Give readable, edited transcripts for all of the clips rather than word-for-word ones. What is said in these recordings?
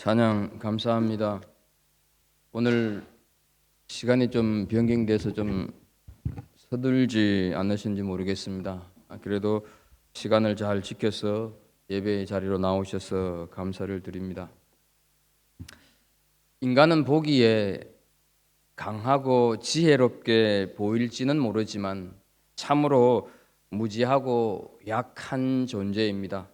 찬양 감사합니다. 오늘 시간이 좀 변경돼서 좀 서둘지 않으신지 모르겠습니다. 그래도 시간을 잘 지켜서 예배의 자리로 나오셔서 감사를 드립니다. 인간은 보기에 강하고 지혜롭게 보일지는 모르지만 참으로 무지하고 약한 존재입니다.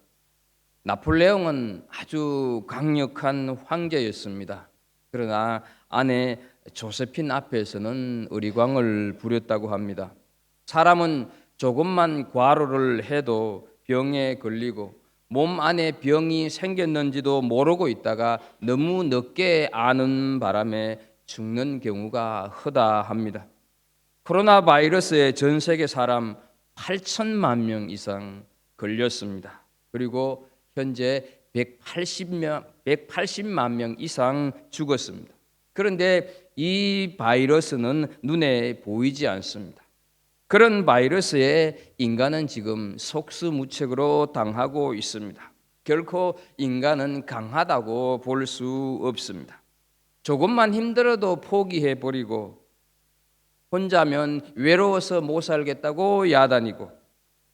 나폴레옹은 아주 강력한 황제였습니다. 그러나 아내 조세핀 앞에서는 의리광을 부렸다고 합니다. 사람은 조금만 과로를 해도 병에 걸리고 몸 안에 병이 생겼는지도 모르고 있다가 너무 늦게 아는 바람에 죽는 경우가 허다합니다. 코로나 바이러스에 전 세계 사람 8천만 명 이상 걸렸습니다. 그리고 현재 180만 명 이상 죽었습니다. 그런데 이 바이러스는 눈에 보이지 않습니다. 그런 바이러스에 인간은 지금 속수무책으로 당하고 있습니다. 결코 인간은 강하다고 볼 수 없습니다. 조금만 힘들어도 포기해버리고 혼자면 외로워서 못 살겠다고 야단이고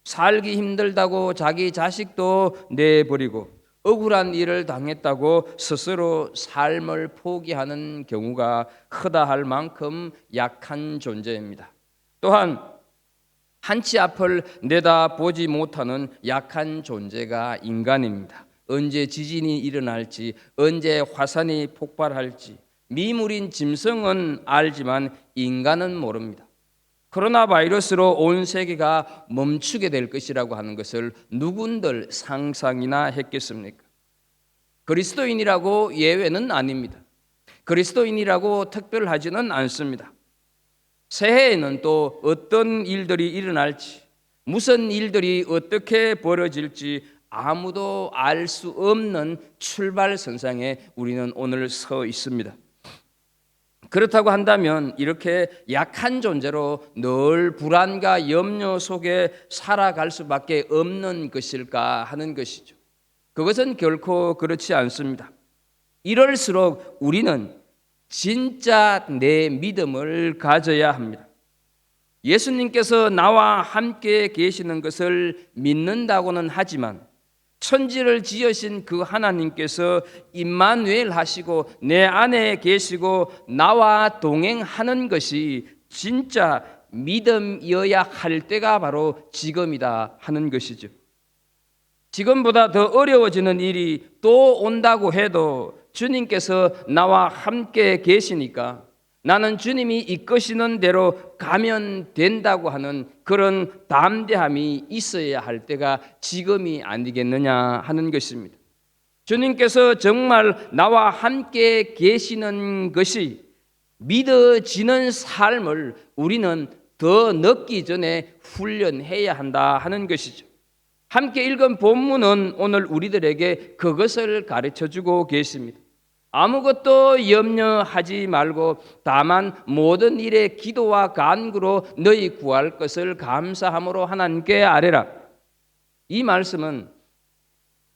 살기 힘들다고 자기 자식도 내버리고 억울한 일을 당했다고 스스로 삶을 포기하는 경우가 크다 할 만큼 약한 존재입니다. 또한 한치 앞을 내다보지 못하는 약한 존재가 인간입니다. 언제 지진이 일어날지, 언제 화산이 폭발할지 미물인 짐승은 알지만 인간은 모릅니다. 코로나 바이러스로 온 세계가 멈추게 될 것이라고 하는 것을 누군들 상상이나 했겠습니까? 그리스도인이라고 예외는 아닙니다. 그리스도인이라고 특별하지는 않습니다. 새해에는 또 어떤 일들이 일어날지, 무슨 일들이 어떻게 벌어질지 아무도 알 수 없는 출발선상에 우리는 오늘 서 있습니다. 그렇다고 한다면 이렇게 약한 존재로 늘 불안과 염려 속에 살아갈 수밖에 없는 것일까 하는 것이죠. 그것은 결코 그렇지 않습니다. 이럴수록 우리는 진짜 내 믿음을 가져야 합니다. 예수님께서 나와 함께 계시는 것을 믿는다고는 하지만 천지를 지으신 그 하나님께서 임마누엘 하시고 내 안에 계시고 나와 동행하는 것이 진짜 믿음이어야 할 때가 바로 지금이다 하는 것이죠. 지금보다 더 어려워지는 일이 또 온다고 해도 주님께서 나와 함께 계시니까 나는 주님이 이끄시는 대로 가면 된다고 하는 그런 담대함이 있어야 할 때가 지금이 아니겠느냐 하는 것입니다. 주님께서 정말 나와 함께 계시는 것이 믿어지는 삶을 우리는 더 늦기 전에 훈련해야 한다 하는 것이죠. 함께 읽은 본문은 오늘 우리들에게 그것을 가르쳐주고 계십니다. 아무것도 염려하지 말고 다만 모든 일에 기도와 간구로 너희 구할 것을 감사함으로 하나님께 아뢰라. 이 말씀은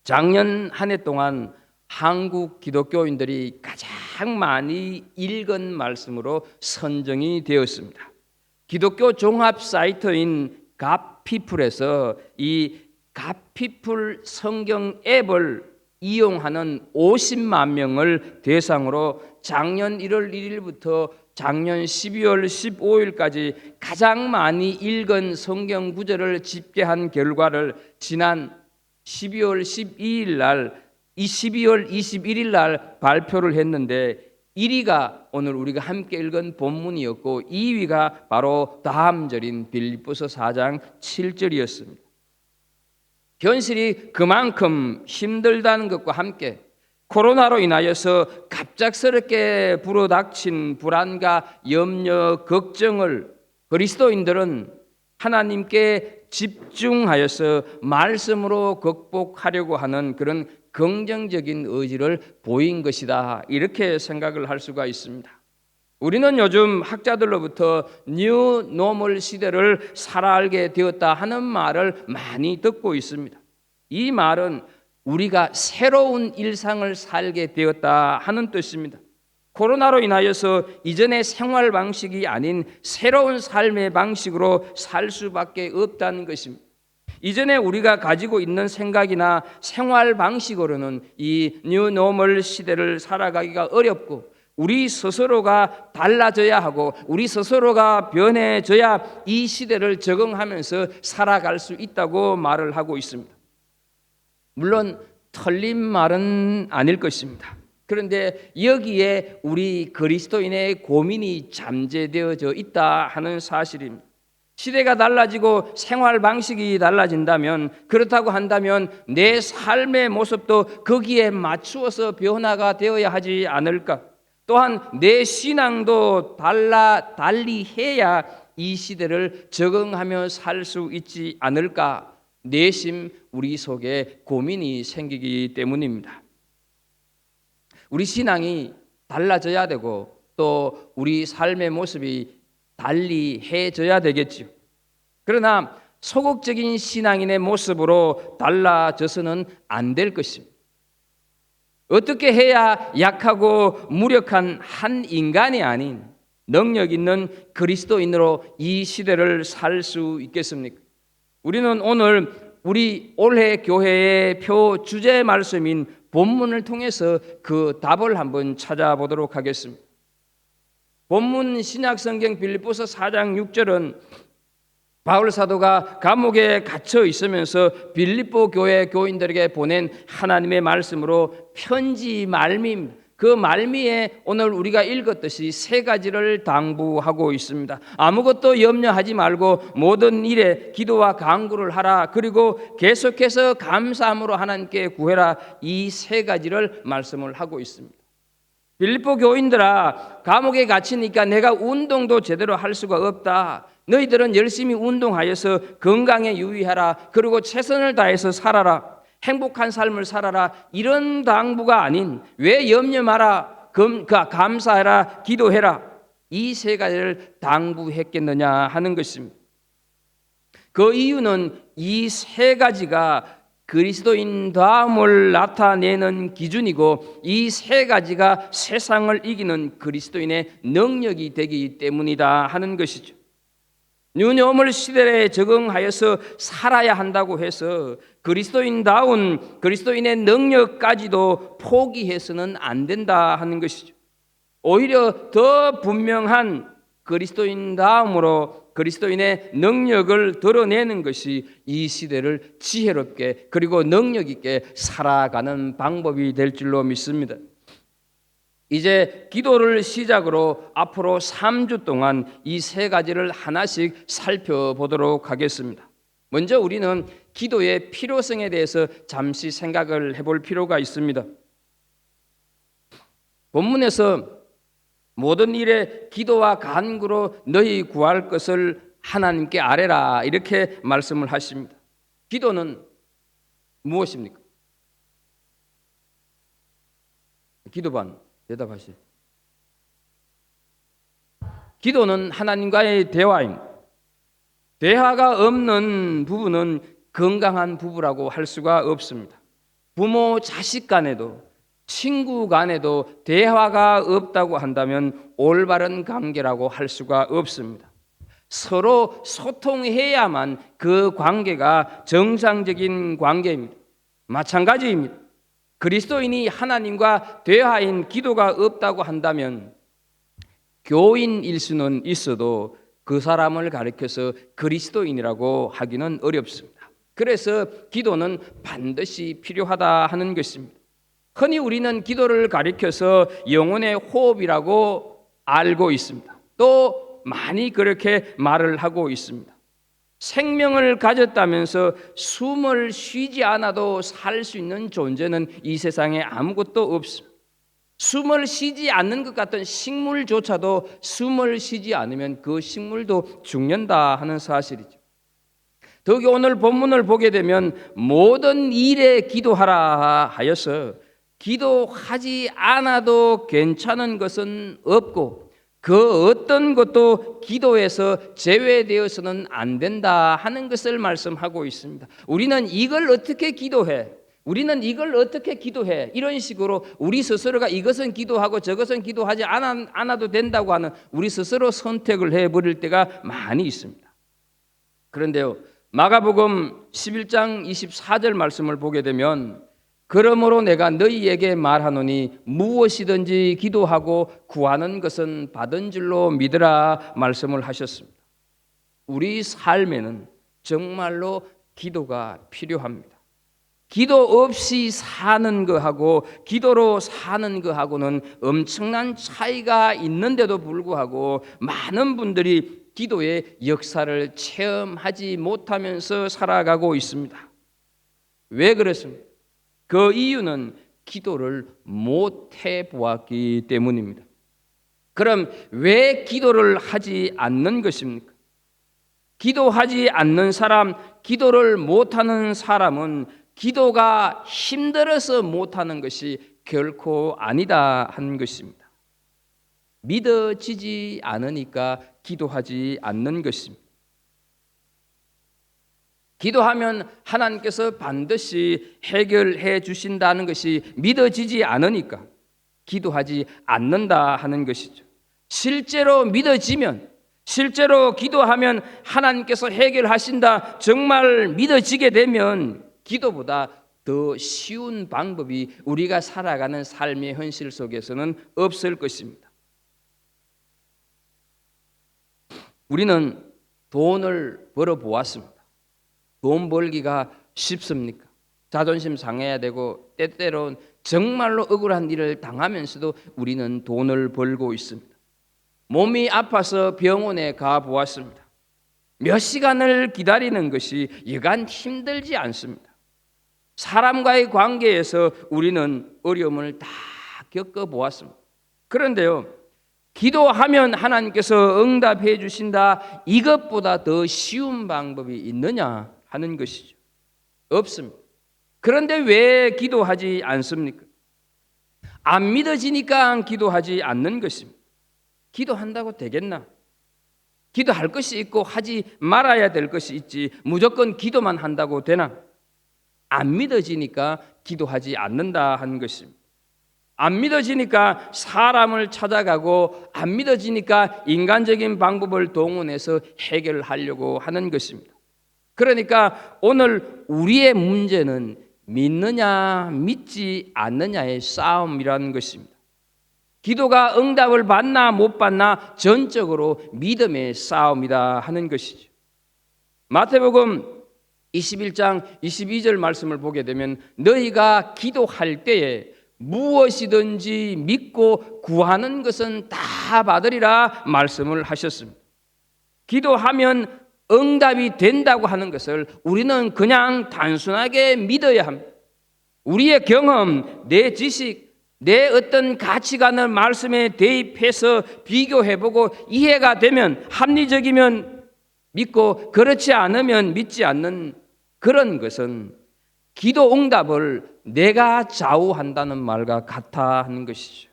작년 한 해 동안 한국 기독교인들이 가장 많이 읽은 말씀으로 선정이 되었습니다. 기독교 종합 사이트인 갓피플에서 이 갓피플 성경 앱을 이용하는 50만 명을 대상으로 작년 1월 1일부터 작년 12월 15일까지 가장 많이 읽은 성경 구절을 집계한 결과를 지난 12월 12일 날, 12월 21일 날 발표를 했는데 1위가 오늘 우리가 함께 읽은 본문이었고 2위가 바로 다음 절인 빌립보서 4장 7절이었습니다. 현실이 그만큼 힘들다는 것과 함께 코로나로 인하여서 갑작스럽게 불어닥친 불안과 염려, 걱정을 그리스도인들은 하나님께 집중하여서 말씀으로 극복하려고 하는 그런 긍정적인 의지를 보인 것이다. 이렇게 생각을 할 수가 있습니다. 우리는 요즘 학자들로부터 뉴 노멀 시대를 살아가게 되었다 하는 말을 많이 듣고 있습니다. 이 말은 우리가 새로운 일상을 살게 되었다 하는 뜻입니다. 코로나로 인하여서 이전의 생활 방식이 아닌 새로운 삶의 방식으로 살 수밖에 없다는 것입니다. 이전에 우리가 가지고 있는 생각이나 생활 방식으로는 이 뉴노멀 시대를 살아가기가 어렵고, 우리 스스로가 달라져야 하고 우리 스스로가 변해져야 이 시대를 적응하면서 살아갈 수 있다고 말을 하고 있습니다. 물론 틀린 말은 아닐 것입니다. 그런데 여기에 우리 그리스도인의 고민이 잠재되어져 있다 하는 사실입니다. 시대가 달라지고 생활 방식이 달라진다면, 그렇다고 한다면 내 삶의 모습도 거기에 맞추어서 변화가 되어야 하지 않을까? 또한 내 신앙도 달리 해야 이 시대를 적응하며 살 수 있지 않을까? 내심 우리 속에 고민이 생기기 때문입니다. 우리 신앙이 달라져야 되고 또 우리 삶의 모습이 달리해져야 되겠지요. 그러나 소극적인 신앙인의 모습으로 달라져서는 안 될 것입니다. 어떻게 해야 약하고 무력한 한 인간이 아닌 능력 있는 그리스도인으로 이 시대를 살 수 있겠습니까? 우리는 오늘 우리 올해 교회의 표 주제 말씀인 본문을 통해서 그 답을 한번 찾아보도록 하겠습니다. 본문 신약성경 빌립보서 4장 6절은 바울 사도가 감옥에 갇혀 있으면서 빌립보 교회 교인들에게 보낸 하나님의 말씀으로 편지 말미입니다. 그 말미에 오늘 우리가 읽었듯이 세 가지를 당부하고 있습니다. 아무것도 염려하지 말고 모든 일에 기도와 간구를 하라. 그리고 계속해서 감사함으로 하나님께 구해라. 이 세 가지를 말씀을 하고 있습니다. 빌립보 교인들아, 감옥에 갇히니까 내가 운동도 제대로 할 수가 없다. 너희들은 열심히 운동하여서 건강에 유의하라. 그리고 최선을 다해서 살아라. 행복한 삶을 살아라. 이런 당부가 아닌 왜 염려 마라, 감사해라, 기도해라. 이 세 가지를 당부했겠느냐 하는 것입니다. 그 이유는 이 세 가지가 그리스도인다움을 나타내는 기준이고, 이 세 가지가 세상을 이기는 그리스도인의 능력이 되기 때문이다 하는 것이죠. 뉴노멀 시대에 적응하여서 살아야 한다고 해서 그리스도인다운 그리스도인의 능력까지도 포기해서는 안 된다 하는 것이죠. 오히려 더 분명한 그리스도인다움으로 그리스도인의 능력을 드러내는 것이 이 시대를 지혜롭게 그리고 능력 있게 살아가는 방법이 될 줄로 믿습니다. 이제 기도를 시작으로 앞으로 3주 동안 이 세 가지를 하나씩 살펴보도록 하겠습니다. 먼저 우리는 기도의 필요성에 대해서 잠시 생각을 해볼 필요가 있습니다. 본문에서 모든 일에 기도와 간구로 너희 구할 것을 하나님께 아뢰라, 이렇게 말씀을 하십니다. 기도는 무엇입니까? 기도반 대답하시죠. 기도는 하나님과의 대화입니다. 대화가 없는 부부는 건강한 부부라고 할 수가 없습니다. 부모 자식 간에도 친구 간에도 대화가 없다고 한다면 올바른 관계라고 할 수가 없습니다. 서로 소통해야만 그 관계가 정상적인 관계입니다. 마찬가지입니다. 그리스도인이 하나님과 대화인 기도가 없다고 한다면 교인일 수는 있어도 그 사람을 가리켜서 그리스도인이라고 하기는 어렵습니다. 그래서 기도는 반드시 필요하다 하는 것입니다. 흔히 우리는 기도를 가리켜서 영혼의 호흡이라고 알고 있습니다. 또 많이 그렇게 말을 하고 있습니다. 생명을 가졌다면서 숨을 쉬지 않아도 살 수 있는 존재는 이 세상에 아무것도 없습니다. 숨을 쉬지 않는 것 같은 식물조차도 숨을 쉬지 않으면 그 식물도 죽는다 하는 사실이죠. 더욱이 오늘 본문을 보게 되면 모든 일에 기도하라 하여서 기도하지 않아도 괜찮은 것은 없고 그 어떤 것도 기도에서 제외되어서는 안 된다 하는 것을 말씀하고 있습니다. 우리는 이걸 어떻게 기도해? 우리는 이걸 어떻게 기도해? 이런 식으로 우리 스스로가 이것은 기도하고 저것은 기도하지 않아도 된다고 하는 우리 스스로 선택을 해버릴 때가 많이 있습니다. 그런데요, 마가복음 11장 24절 말씀을 보게 되면 그러므로 내가 너희에게 말하노니 무엇이든지 기도하고 구하는 것은 받은 줄로 믿으라 말씀을 하셨습니다. 우리 삶에는 정말로 기도가 필요합니다. 기도 없이 사는 것하고 기도로 사는 것하고는 엄청난 차이가 있는데도 불구하고 많은 분들이 기도의 역사를 체험하지 못하면서 살아가고 있습니다. 왜 그렇습니까? 그 이유는 기도를 못해 보았기 때문입니다. 그럼 왜 기도를 하지 않는 것입니까? 기도하지 않는 사람, 기도를 못하는 사람은 기도가 힘들어서 못하는 것이 결코 아니다 하는 것입니다. 믿어지지 않으니까 기도하지 않는 것입니다. 기도하면 하나님께서 반드시 해결해 주신다는 것이 믿어지지 않으니까 기도하지 않는다 하는 것이죠. 실제로 믿어지면, 실제로 기도하면 하나님께서 해결하신다 정말 믿어지게 되면 기도보다 더 쉬운 방법이 우리가 살아가는 삶의 현실 속에서는 없을 것입니다. 우리는 돈을 벌어 보았습니다. 돈 벌기가 쉽습니까? 자존심 상해야 되고 때때로는 정말로 억울한 일을 당하면서도 우리는 돈을 벌고 있습니다. 몸이 아파서 병원에 가 보았습니다. 몇 시간을 기다리는 것이 여간 힘들지 않습니다. 사람과의 관계에서 우리는 어려움을 다 겪어보았습니다. 그런데요, 기도하면 하나님께서 응답해 주신다, 이것보다 더 쉬운 방법이 있느냐 하는 것이죠. 없습니다. 그런데 왜 기도하지 않습니까? 안 믿어지니까 기도하지 않는 것입니다. 기도한다고 되겠나? 기도할 것이 있고 하지 말아야 될 것이 있지 무조건 기도만 한다고 되나? 안 믿어지니까 기도하지 않는다 하는 것입니다. 안 믿어지니까 사람을 찾아가고 안 믿어지니까 인간적인 방법을 동원해서 해결하려고 하는 것입니다. 그러니까 오늘 우리의 문제는 믿느냐 믿지 않느냐의 싸움이라는 것입니다. 기도가 응답을 받나 못 받나 전적으로 믿음의 싸움이다 하는 것이죠. 마태복음 21장 22절 말씀을 보게 되면 너희가 기도할 때에 무엇이든지 믿고 구하는 것은 다 받으리라 말씀을 하셨습니다. 기도하면 응답이 된다고 하는 것을 우리는 그냥 단순하게 믿어야 합니다. 우리의 경험, 내 지식, 내 어떤 가치관을 말씀에 대입해서 비교해보고 이해가 되면 합리적이면 믿고 그렇지 않으면 믿지 않는 그런 것은 기도 응답을 내가 좌우한다는 말과 같아 하는 것이죠.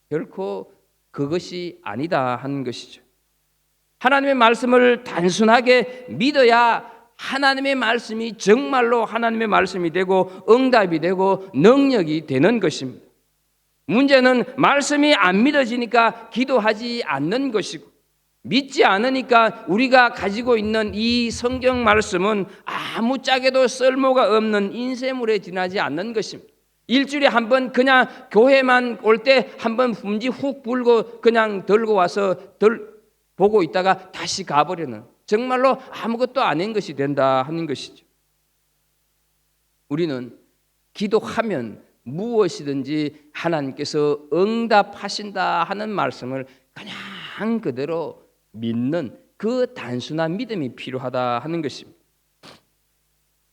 결코 그것이 아니다 하는 것이죠. 하나님의 말씀을 단순하게 믿어야 하나님의 말씀이 정말로 하나님의 말씀이 되고 응답이 되고 능력이 되는 것입니다. 문제는 말씀이 안 믿어지니까 기도하지 않는 것이고 믿지 않으니까 우리가 가지고 있는 이 성경 말씀은 아무짝에도 쓸모가 없는 인쇄물에 지나지 않는 것입니다. 일주일에 한 번 그냥 교회만 올 때 한 번 훔지 훅 불고 그냥 들고 와서 보고 있다가 다시 가버리는 정말로 아무것도 아닌 것이 된다 하는 것이죠. 우리는 기도하면 무엇이든지 하나님께서 응답하신다 하는 말씀을 그냥 그대로 믿는 그 단순한 믿음이 필요하다 하는 것입니다.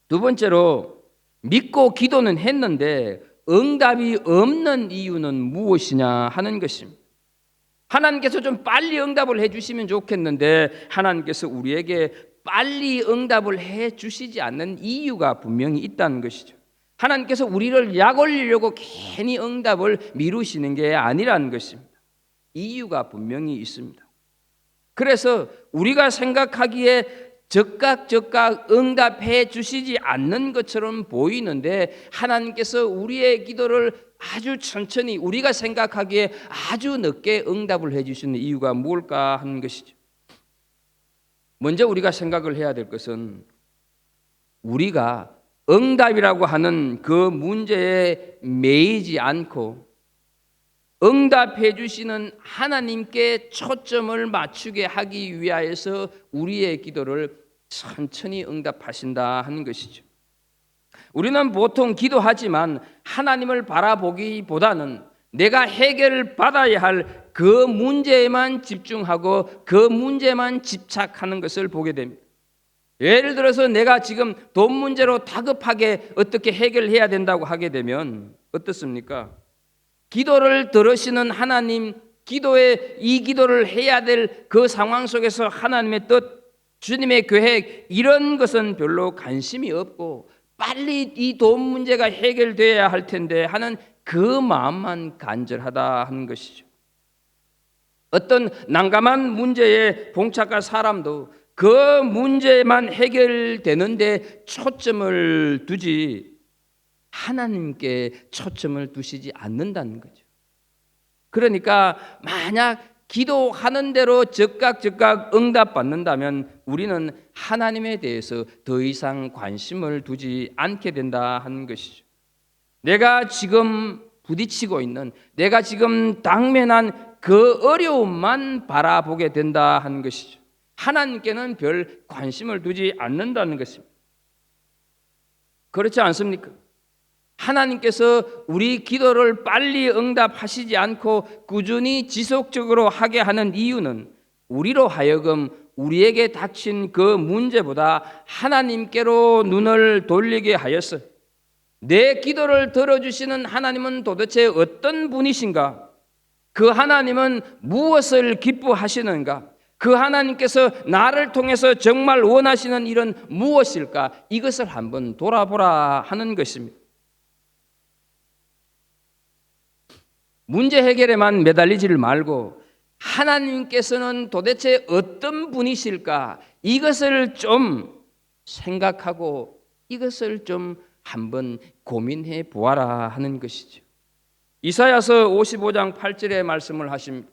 두 번째로 믿고 기도는 했는데 응답이 없는 이유는 무엇이냐 하는 것입니다. 하나님께서 좀 빨리 응답을 해주시면 좋겠는데 하나님께서 우리에게 빨리 응답을 해주시지 않는 이유가 분명히 있다는 것이죠. 하나님께서 우리를 약 올리려고 괜히 응답을 미루시는 게 아니라는 것입니다. 이유가 분명히 있습니다. 그래서 우리가 생각하기에 즉각 응답해 주시지 않는 것처럼 보이는데 하나님께서 우리의 기도를 아주 천천히 우리가 생각하기에 아주 늦게 응답을 해 주시는 이유가 뭘까 하는 것이죠. 먼저 우리가 생각을 해야 될 것은 우리가 응답이라고 하는 그 문제에 매이지 않고 응답해 주시는 하나님께 초점을 맞추게 하기 위하여서 우리의 기도를 천천히 응답하신다 하는 것이죠. 우리는 보통 기도하지만 하나님을 바라보기보다는 내가 해결을 받아야 할 그 문제에만 집중하고 그 문제만 집착하는 것을 보게 됩니다. 예를 들어서 내가 지금 돈 문제로 다급하게 어떻게 해결해야 된다고 하게 되면 어떻습니까? 기도를 들으시는 하나님, 이 기도를 해야 될 그 상황 속에서 하나님의 뜻, 주님의 계획 이런 것은 별로 관심이 없고 빨리 이 돈 문제가 해결돼야 할 텐데 하는 그 마음만 간절하다 하는 것이죠. 어떤 난감한 문제에 봉착한 사람도 그 문제만 해결되는데 초점을 두지 하나님께 초점을 두시지 않는다는 거죠. 그러니까 만약 기도하는 대로 즉각 응답받는다면 우리는 하나님에 대해서 더 이상 관심을 두지 않게 된다 하는 것이죠. 내가 지금 부딪히고 있는, 내가 지금 당면한 그 어려움만 바라보게 된다 하는 것이죠. 하나님께는 별 관심을 두지 않는다는 것입니다. 그렇지 않습니까? 하나님께서 우리 기도를 빨리 응답하시지 않고 꾸준히 지속적으로 하게 하는 이유는 우리로 하여금 우리에게 닥친 그 문제보다 하나님께로 눈을 돌리게 하였어. 내 기도를 들어주시는 하나님은 도대체 어떤 분이신가? 그 하나님은 무엇을 기뻐하시는가? 그 하나님께서 나를 통해서 정말 원하시는 일은 무엇일까? 이것을 한번 돌아보라 하는 것입니다. 문제 해결에만 매달리지를 말고 하나님께서는 도대체 어떤 분이실까? 이것을 좀 생각하고 이것을 좀 한번 고민해 보아라 하는 것이죠. 이사야서 55장 8절의 말씀을 하십니다.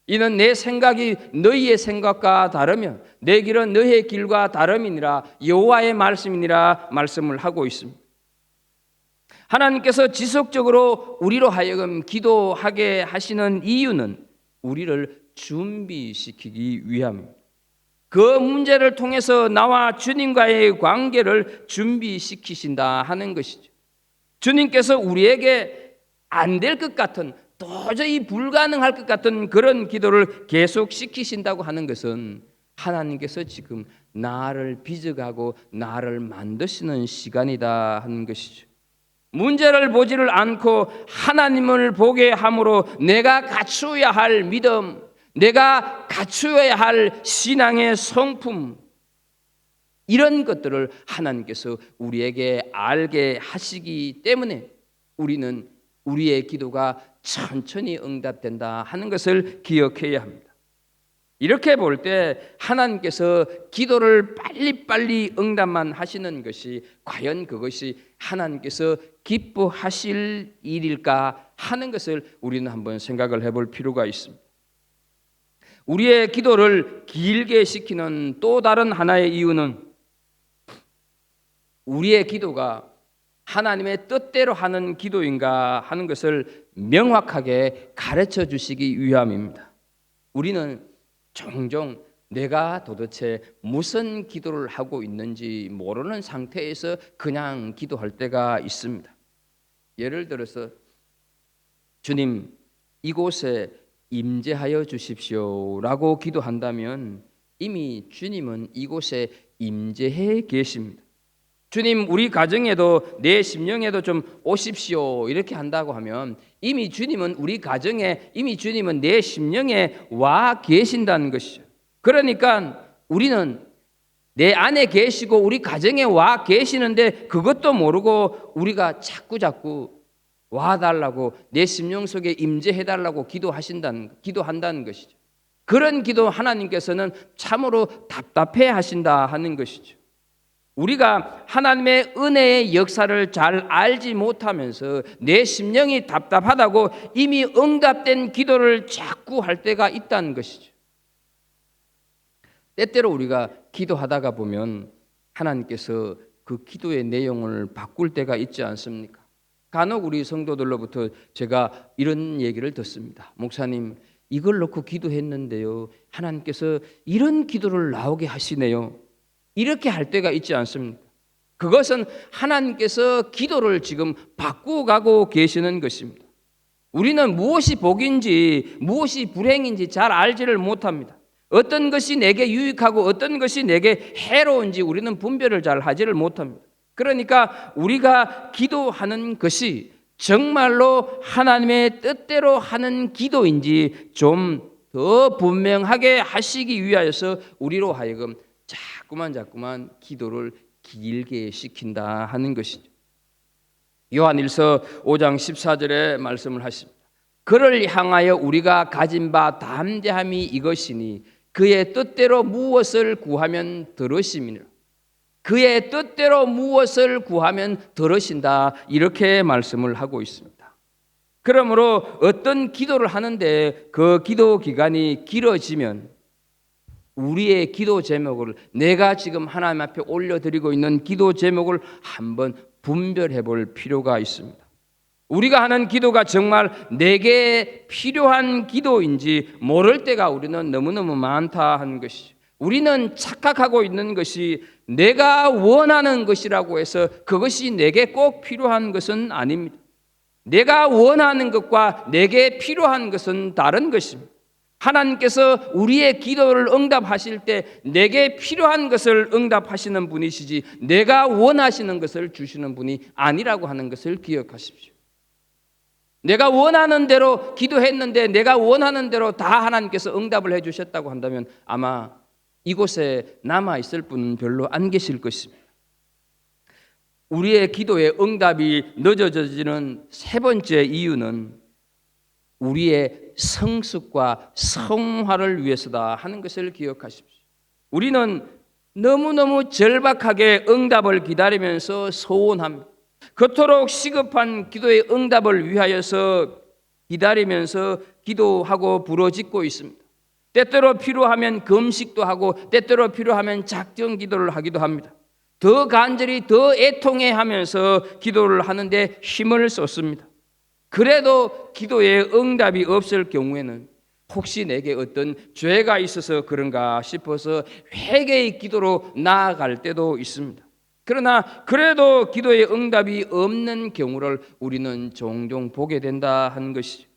이는 내 생각이 너희의 생각과 다르며 내 길은 너희의 길과 다름이니라 여호와의 말씀이니라 말씀을 하고 있습니다. 하나님께서 지속적으로 우리로 하여금 기도하게 하시는 이유는 우리를 준비시키기 위함입니다. 그 문제를 통해서 나와 주님과의 관계를 준비시키신다 하는 것이죠. 주님께서 우리에게 안 될 것 같은, 도저히 불가능할 것 같은 그런 기도를 계속 시키신다고 하는 것은 하나님께서 지금 나를 빚어가고 나를 만드시는 시간이다 하는 것이죠. 문제를 보지를 않고 하나님을 보게 함으로 내가 갖추어야 할 믿음, 내가 갖추어야 할 신앙의 성품, 이런 것들을 하나님께서 우리에게 알게 하시기 때문에 우리는 우리의 기도가 천천히 응답된다 하는 것을 기억해야 합니다. 이렇게 볼 때 하나님께서 기도를 빨리빨리 응답만 하시는 것이 과연 그것이 하나님께서 기뻐하실 일일까 하는 것을 우리는 한번 생각을 해볼 필요가 있습니다. 우리의 기도를 길게 시키는 또 다른 하나의 이유는 우리의 기도가 하나님의 뜻대로 하는 기도인가 하는 것을 명확하게 가르쳐 주시기 위함입니다. 우리는 종종 내가 도대체 무슨 기도를 하고 있는지 모르는 상태에서 그냥 기도할 때가 있습니다. 예를 들어서 주님 이곳에 임재하여 주십시오라고 기도한다면 이미 주님은 이곳에 임재해 계십니다. 주님 우리 가정에도 내 심령에도 좀 오십시오 이렇게 한다고 하면 이미 주님은 우리 가정에, 이미 주님은 내 심령에 와 계신다는 것이죠. 그러니까 우리는 내 안에 계시고 우리 가정에 와 계시는데 그것도 모르고 우리가 자꾸 와달라고 내 심령 속에 임재해달라고 기도한다는 것이죠. 그런 기도 하나님께서는 참으로 답답해 하신다 하는 것이죠. 우리가 하나님의 은혜의 역사를 잘 알지 못하면서 내 심령이 답답하다고 이미 응답된 기도를 자꾸 할 때가 있다는 것이죠. 때때로 우리가 기도하다가 보면 하나님께서 그 기도의 내용을 바꿀 때가 있지 않습니까? 간혹 우리 성도들로부터 제가 이런 얘기를 듣습니다. 목사님, 이걸 놓고 기도했는데요, 하나님께서 이런 기도를 나오게 하시네요. 이렇게 할 때가 있지 않습니까? 그것은 하나님께서 기도를 지금 바꾸어가고 계시는 것입니다. 우리는 무엇이 복인지 무엇이 불행인지 잘 알지를 못합니다. 어떤 것이 내게 유익하고 어떤 것이 내게 해로운지 우리는 분별을 잘 하지를 못합니다. 그러니까 우리가 기도하는 것이 정말로 하나님의 뜻대로 하는 기도인지 좀 더 분명하게 하시기 위하여서 우리로 하여금 자꾸만 기도를 길게 시킨다 하는 것이죠. 요한일서 5장 14절에 말씀을 하십니다. 그를 향하여 우리가 가진 바 담대함이 이것이니 그의 뜻대로 무엇을 구하면 들으심이니라. 그의 뜻대로 무엇을 구하면 들으신다, 이렇게 말씀을 하고 있습니다. 그러므로 어떤 기도를 하는데 그 기도 기간이 길어지면 우리의 기도 제목을, 내가 지금 하나님 앞에 올려드리고 있는 기도 제목을 한번 분별해 볼 필요가 있습니다. 우리가 하는 기도가 정말 내게 필요한 기도인지 모를 때가 우리는 너무너무 많다 하는 것이죠. 우리는 착각하고 있는 것이 내가 원하는 것이라고 해서 그것이 내게 꼭 필요한 것은 아닙니다. 내가 원하는 것과 내게 필요한 것은 다른 것입니다. 하나님께서 우리의 기도를 응답하실 때 내게 필요한 것을 응답하시는 분이시지 내가 원하시는 것을 주시는 분이 아니라고 하는 것을 기억하십시오. 내가 원하는 대로 기도했는데 내가 원하는 대로 다 하나님께서 응답을 해주셨다고 한다면 아마 이곳에 남아있을 분은 별로 안 계실 것입니다. 우리의 기도의 응답이 늦어지는 세 번째 이유는 우리의 성숙과 성화를 위해서다 하는 것을 기억하십시오. 우리는 너무너무 절박하게 응답을 기다리면서 소원합니다. 그토록 시급한 기도의 응답을 위하여서 기다리면서 기도하고 부르짖고 있습니다. 때때로 필요하면 금식도 하고 때때로 필요하면 작정 기도를 하기도 합니다. 더 간절히 더 애통해 하면서 기도를 하는데 힘을 쏟습니다. 그래도 기도에 응답이 없을 경우에는 혹시 내게 어떤 죄가 있어서 그런가 싶어서 회개의 기도로 나아갈 때도 있습니다. 그러나 그래도 기도에 응답이 없는 경우를 우리는 종종 보게 된다 하는 것이죠.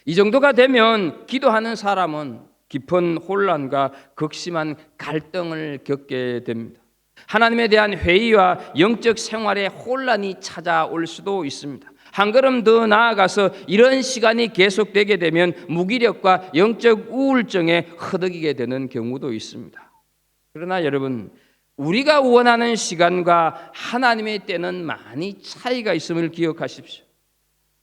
이 정도가 되면 기도하는 사람은 깊은 혼란과 극심한 갈등을 겪게 됩니다. 하나님에 대한 회의와 영적 생활에 혼란이 찾아올 수도 있습니다. 한 걸음 더 나아가서 이런 시간이 계속되게 되면 무기력과 영적 우울증에 허덕이게 되는 경우도 있습니다. 그러나 여러분, 우리가 원하는 시간과 하나님의 때는 많이 차이가 있음을 기억하십시오.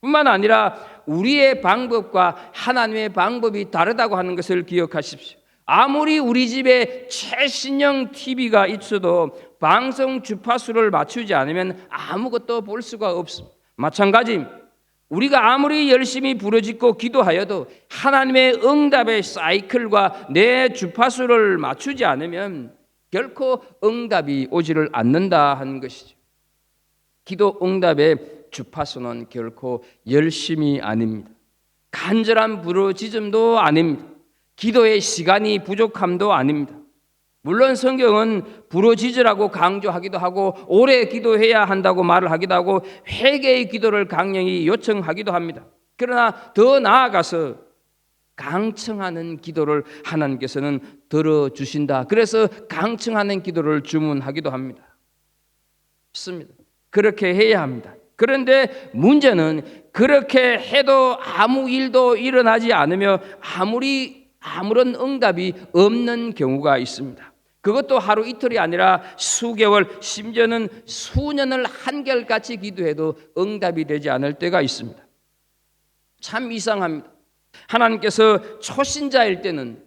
뿐만 아니라 우리의 방법과 하나님의 방법이 다르다고 하는 것을 기억하십시오. 아무리 우리 집에 최신형 TV가 있어도 방송 주파수를 맞추지 않으면 아무것도 볼 수가 없습니다. 마찬가지 우리가 아무리 열심히 부르짖고 기도하여도 하나님의 응답의 사이클과 내 주파수를 맞추지 않으면 결코 응답이 오지를 않는다 하는 것이죠. 기도 응답의 주파수는 결코 열심이 아닙니다. 간절한 부르짖음도 아닙니다. 기도의 시간이 부족함도 아닙니다. 물론 성경은 부르짖으라고 강조하기도 하고 오래 기도해야 한다고 말을 하기도 하고 회개의 기도를 강령히 요청하기도 합니다. 그러나 더 나아가서 강청하는 기도를 하나님께서는 들어주신다. 그래서 강청하는 기도를 주문하기도 합니다. 맞습니다. 그렇게 해야 합니다. 그런데 문제는 그렇게 해도 아무 일도 일어나지 않으며 아무런 응답이 없는 경우가 있습니다. 그것도 하루 이틀이 아니라 수개월, 심지어는 수년을 한결같이 기도해도 응답이 되지 않을 때가 있습니다. 참 이상합니다. 하나님께서 초신자일 때는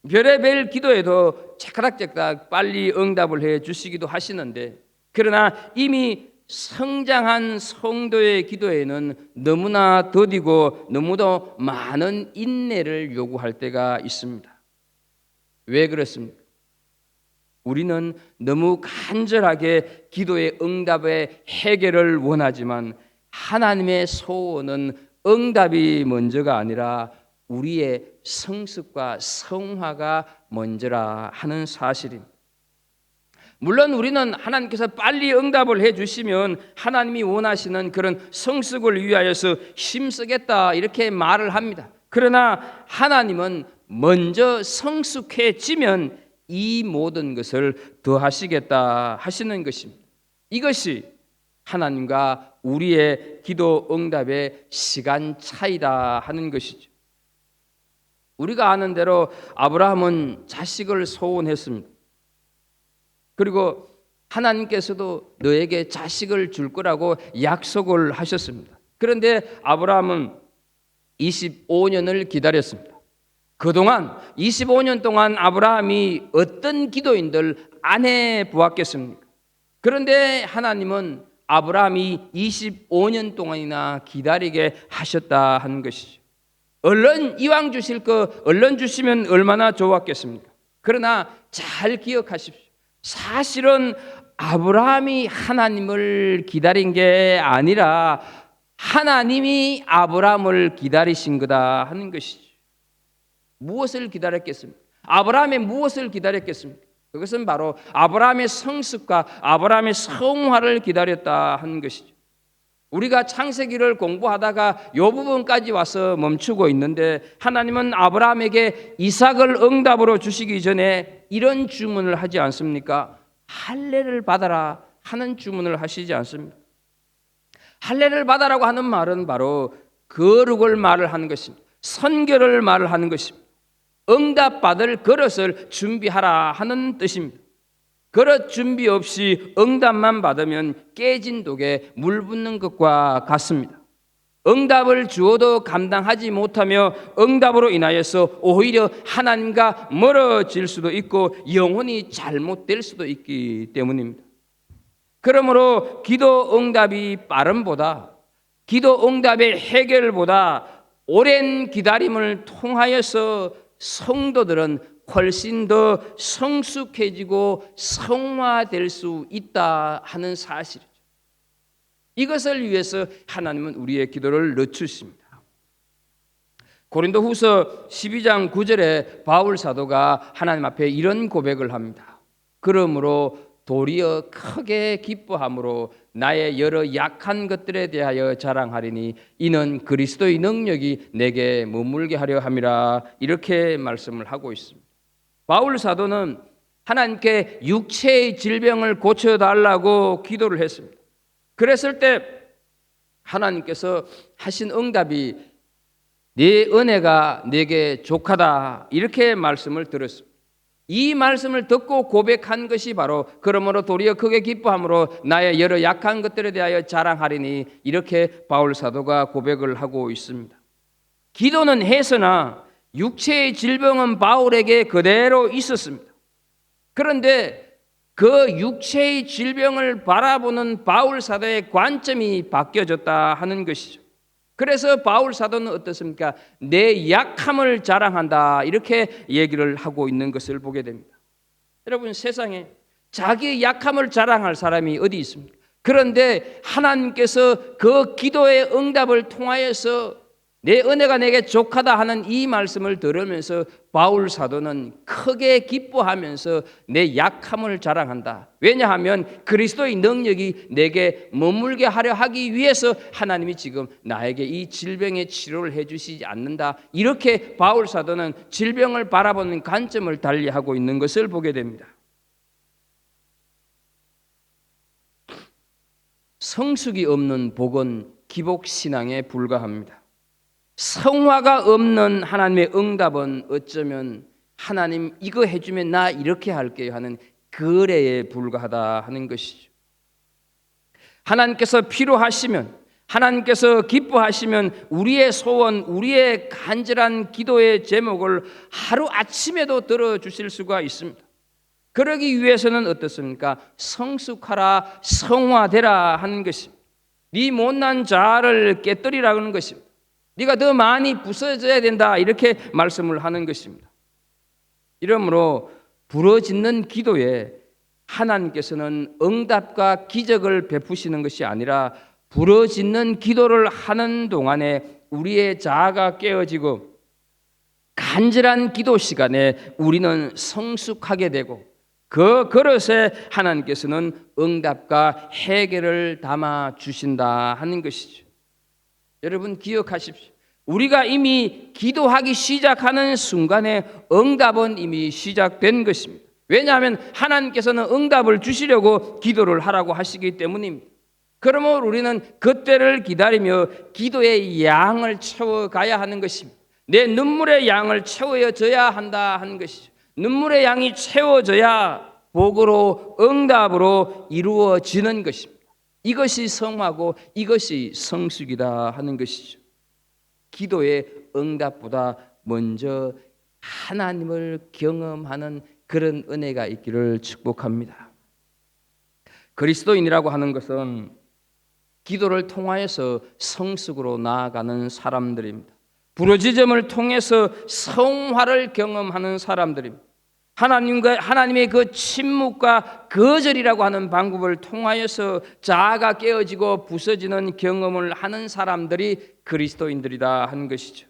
별의별 기도에도 차카닥차카닥 빨리 응답을 해 주시기도 하시는데, 그러나 이미 성장한 성도의 기도에는 너무나 더디고 너무도 많은 인내를 요구할 때가 있습니다. 왜 그렇습니까? 우리는 너무 간절하게 기도의 응답의 해결을 원하지만 하나님의 소원은 응답이 먼저가 아니라 우리의 성숙과 성화가 먼저라 하는 사실입니다. 물론 우리는 하나님께서 빨리 응답을 해주시면 하나님이 원하시는 그런 성숙을 위하여서 힘쓰겠다 이렇게 말을 합니다. 그러나 하나님은 먼저 성숙해지면 이 모든 것을 더하시겠다 하시는 것입니다. 이것이 하나님과 우리의 기도 응답의 시간 차이다 하는 것이죠. 우리가 아는 대로 아브라함은 자식을 소원했습니다. 그리고 하나님께서도 너에게 자식을 줄 거라고 약속을 하셨습니다. 그런데 아브라함은 25년을 기다렸습니다. 그동안 25년 동안 아브라함이 어떤 기도인들 안 해보았겠습니까? 그런데 하나님은 아브라함이 25년 동안이나 기다리게 하셨다 하는 것이죠. 얼른 이왕 주실 거 얼른 주시면 얼마나 좋았겠습니까? 그러나 잘 기억하십시오. 사실은 아브라함이 하나님을 기다린 게 아니라 하나님이 아브라함을 기다리신 거다 하는 것이죠. 무엇을 기다렸겠습니까? 아브라함의 무엇을 기다렸겠습니까? 그것은 바로 아브라함의 성숙과 아브라함의 성화를 기다렸다 하는 것이죠. 우리가 창세기를 공부하다가 이 부분까지 와서 멈추고 있는데, 하나님은 아브라함에게 이삭을 응답으로 주시기 전에 이런 주문을 하지 않습니까? 할례를 받아라 하는 주문을 하시지 않습니까? 할례를 받아라고 하는 말은 바로 거룩을 말을 하는 것입니다. 선결을 말을 하는 것입니다. 응답받을 그릇을 준비하라 하는 뜻입니다. 그릇 준비 없이 응답만 받으면 깨진 독에 물 붓는 것과 같습니다. 응답을 주어도 감당하지 못하며 응답으로 인하여서 오히려 하나님과 멀어질 수도 있고 영혼이 잘못될 수도 있기 때문입니다. 그러므로 기도 응답이 빠름보다, 기도 응답의 해결보다 오랜 기다림을 통하여서 성도들은 훨씬 더 성숙해지고 성화될 수 있다 하는 사실이죠. 이것을 위해서 하나님은 우리의 기도를 늦추십니다. 고린도후서 12장 9절에 바울 사도가 하나님 앞에 이런 고백을 합니다. 그러므로 도리어 크게 기뻐함으로 나의 여러 약한 것들에 대하여 자랑하리니 이는 그리스도의 능력이 내게 머물게 하려 함이라, 이렇게 말씀을 하고 있습니다. 바울 사도는 하나님께 육체의 질병을 고쳐달라고 기도를 했습니다. 그랬을 때 하나님께서 하신 응답이 네 은혜가 내게 족하다, 이렇게 말씀을 들었습니다. 이 말씀을 듣고 고백한 것이 바로 그러므로 도리어 크게 기뻐함으로 나의 여러 약한 것들에 대하여 자랑하리니, 이렇게 바울 사도가 고백을 하고 있습니다. 기도는 했으나 육체의 질병은 바울에게 그대로 있었습니다. 그런데 그 육체의 질병을 바라보는 바울 사도의 관점이 바뀌어졌다 하는 것이죠. 그래서 바울 사도는 어떻습니까? 내 약함을 자랑한다, 이렇게 얘기를 하고 있는 것을 보게 됩니다. 여러분, 세상에 자기의 약함을 자랑할 사람이 어디 있습니까? 그런데 하나님께서 그 기도의 응답을 통하여서 내 은혜가 내게 족하다 하는 이 말씀을 들으면서 바울 사도는 크게 기뻐하면서 내 약함을 자랑한다. 왜냐하면 그리스도의 능력이 내게 머물게 하려 하기 위해서 하나님이 지금 나에게 이 질병의 치료를 해주시지 않는다. 이렇게 바울 사도는 질병을 바라보는 관점을 달리하고 있는 것을 보게 됩니다. 성숙이 없는 복은 기복신앙에 불과합니다. 성화가 없는 하나님의 응답은 어쩌면 하나님 이거 해주면 나 이렇게 할게요 하는 거래에 불과하다 하는 것이죠. 하나님께서 필요하시면, 하나님께서 기뻐하시면 우리의 소원, 우리의 간절한 기도의 제목을 하루아침에도 들어주실 수가 있습니다. 그러기 위해서는 어떻습니까? 성숙하라, 성화되라 하는 것입니다. 네 못난 자아를 깨뜨리라 하는 것입니다. 네가 더 많이 부서져야 된다, 이렇게 말씀을 하는 것입니다. 이러므로 부러짓는 기도에 하나님께서는 응답과 기적을 베푸시는 것이 아니라 부러짓는 기도를 하는 동안에 우리의 자아가 깨어지고 간절한 기도 시간에 우리는 성숙하게 되고 그 그릇에 하나님께서는 응답과 해결을 담아 주신다 하는 것이죠. 여러분 기억하십시오. 우리가 이미 기도하기 시작하는 순간에 응답은 이미 시작된 것입니다. 왜냐하면 하나님께서는 응답을 주시려고 기도를 하라고 하시기 때문입니다. 그러므로 우리는 그때를 기다리며 기도의 양을 채워가야 하는 것입니다. 내 눈물의 양을 채워져야 한다 하는 것이죠. 눈물의 양이 채워져야 복으로 응답으로 이루어지는 것입니다. 이것이 성화고 이것이 성숙이다 하는 것이죠. 기도의 응답보다 먼저 하나님을 경험하는 그런 은혜가 있기를 축복합니다. 그리스도인이라고 하는 것은 기도를 통하여서 성숙으로 나아가는 사람들입니다. 부르짖음을 통해서 성화를 경험하는 사람들입니다. 하나님의 그 침묵과 거절이라고 하는 방법을 통하여서 자아가 깨어지고 부서지는 경험을 하는 사람들이 그리스도인들이다 하는 것이죠.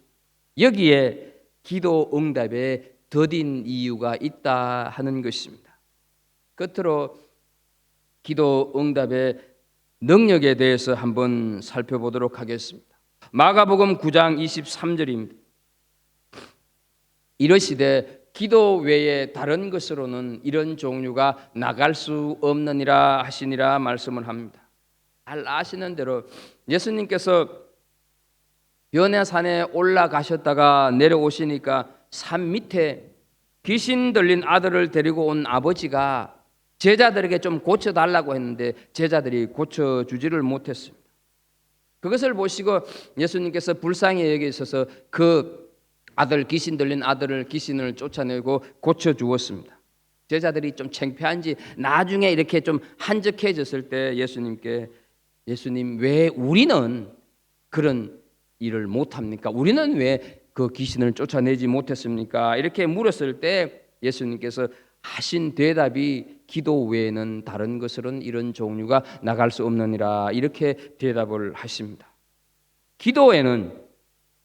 여기에 기도 응답에 더딘 이유가 있다 하는 것입니다. 끝으로 기도 응답의 능력에 대해서 한번 살펴보도록 하겠습니다. 마가복음 9장 23절입니다. 이러시되 기도 외에 다른 것으로는 이런 종류가 나갈 수 없느니라 하시니라 말씀을 합니다. 잘 아시는 대로 예수님께서 변해산에 올라가셨다가 내려오시니까 산 밑에 귀신 들린 아들을 데리고 온 아버지가 제자들에게 좀 고쳐달라고 했는데 제자들이 고쳐주지를 못했습니다. 그것을 보시고 예수님께서 불쌍히 여기셔서 그 아들, 귀신 들린 아들을 귀신을 쫓아내고 고쳐주었습니다. 제자들이 좀 창피한지 나중에 이렇게 좀 한적해졌을 때 예수님 왜 우리는 그런 일을 못합니까? 우리는 왜 그 귀신을 쫓아내지 못했습니까? 이렇게 물었을 때 예수님께서 하신 대답이 기도 외에는 다른 것으로는 이런 종류가 나갈 수 없느니라 이렇게 대답을 하십니다. 기도에는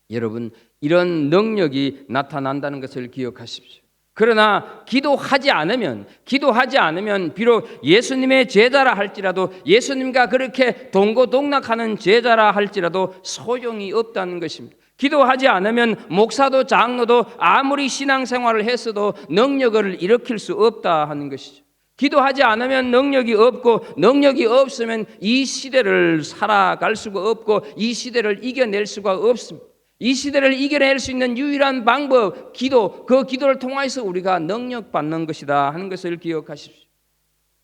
여러분 이런 능력이 나타난다는 것을 기억하십시오. 그러나 기도하지 않으면 비록 예수님의 제자라 할지라도 예수님과 그렇게 동고동락하는 제자라 할지라도 소용이 없다는 것입니다. 기도하지 않으면 목사도 장로도 아무리 신앙생활을 했어도 능력을 일으킬 수 없다 하는 것이죠. 기도하지 않으면 능력이 없고 능력이 없으면 이 시대를 살아갈 수가 없고 이 시대를 이겨낼 수가 없습니다. 이 시대를 이겨낼 수 있는 유일한 방법 기도, 그 기도를 통해서 우리가 능력 받는 것이다 하는 것을 기억하십시오.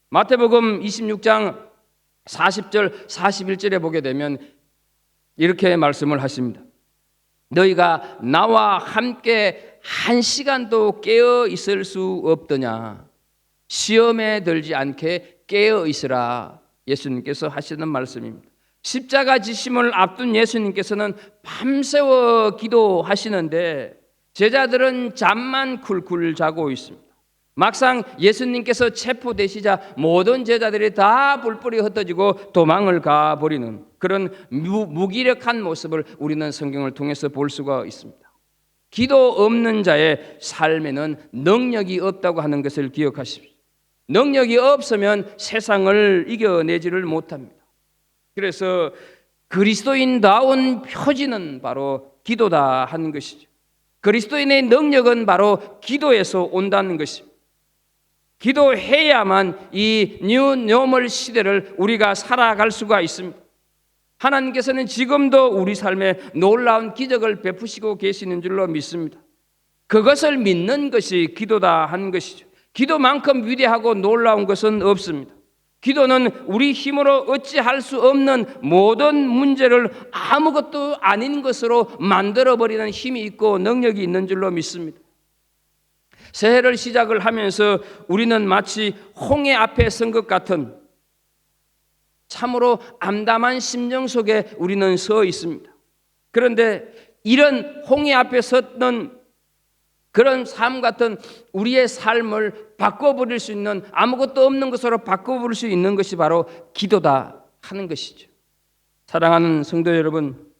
마태복음 26장 40절 41절에 보게 되면 이렇게 말씀을 하십니다. 너희가 나와 함께 한 시간도 깨어 있을 수 없더냐. 시험에 들지 않게 깨어 있으라. 예수님께서 하시는 말씀입니다. 십자가 지심을 앞둔 예수님께서는 밤새워 기도하시는데 제자들은 잠만 쿨쿨 자고 있습니다. 막상 예수님께서 체포되시자 모든 제자들이 다 뿔뿔이 흩어지고 도망을 가버리는 그런 무기력한 모습을 우리는 성경을 통해서 볼 수가 있습니다. 기도 없는 자의 삶에는 능력이 없다고 하는 것을 기억하십시오. 능력이 없으면 세상을 이겨내지를 못합니다. 그래서 그리스도인다운 표지는 바로 기도다 하는 것이죠. 그리스도인의 능력은 바로 기도에서 온다는 것입니다. 기도해야만 이 뉴 노멀 시대를 우리가 살아갈 수가 있습니다. 하나님께서는 지금도 우리 삶에 놀라운 기적을 베푸시고 계시는 줄로 믿습니다. 그것을 믿는 것이 기도다 하는 것이죠. 기도만큼 위대하고 놀라운 것은 없습니다. 기도는 우리 힘으로 어찌할 수 없는 모든 문제를 아무것도 아닌 것으로 만들어버리는 힘이 있고 능력이 있는 줄로 믿습니다. 새해를 시작을 하면서 우리는 마치 홍해 앞에 선 것 같은 참으로 암담한 심정 속에 우리는 서 있습니다. 그런데 이런 홍해 앞에 섰던 그런 삶 같은 우리의 삶을 바꿔버릴 수 있는, 아무것도 없는 것으로 바꿔버릴 수 있는 것이 바로 기도다 하는 것이죠. 사랑하는 성도 여러분,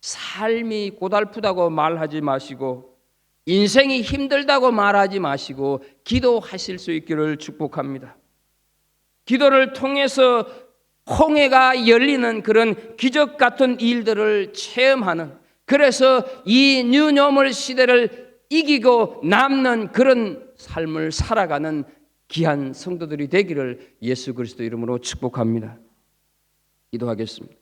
삶이 고달프다고 말하지 마시고 인생이 힘들다고 말하지 마시고 기도하실 수 있기를 축복합니다. 기도를 통해서 홍해가 열리는 그런 기적 같은 일들을 체험하는, 그래서 이 뉴노멀 시대를 이기고 남는 그런 삶을 살아가는 귀한 성도들이 되기를 예수 그리스도 이름으로 축복합니다. 기도하겠습니다.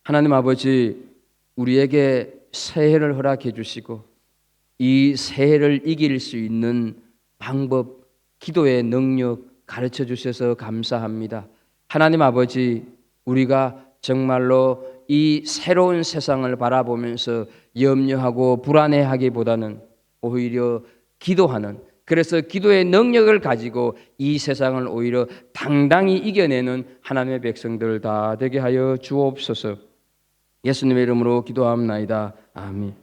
하나님 아버지, 우리에게 새해를 허락해 주시고 이 새해를 이길 수 있는 방법, 기도의 능력 가르쳐 주셔서 감사합니다. 하나님 아버지, 우리가 정말로 이 새로운 세상을 바라보면서 염려하고 불안해하기보다는 오히려 기도하는, 그래서 기도의 능력을 가지고 이 세상을 오히려 당당히 이겨내는 하나님의 백성들 다 되게 하여 주옵소서. 예수님의 이름으로 기도합나이다. 아멘.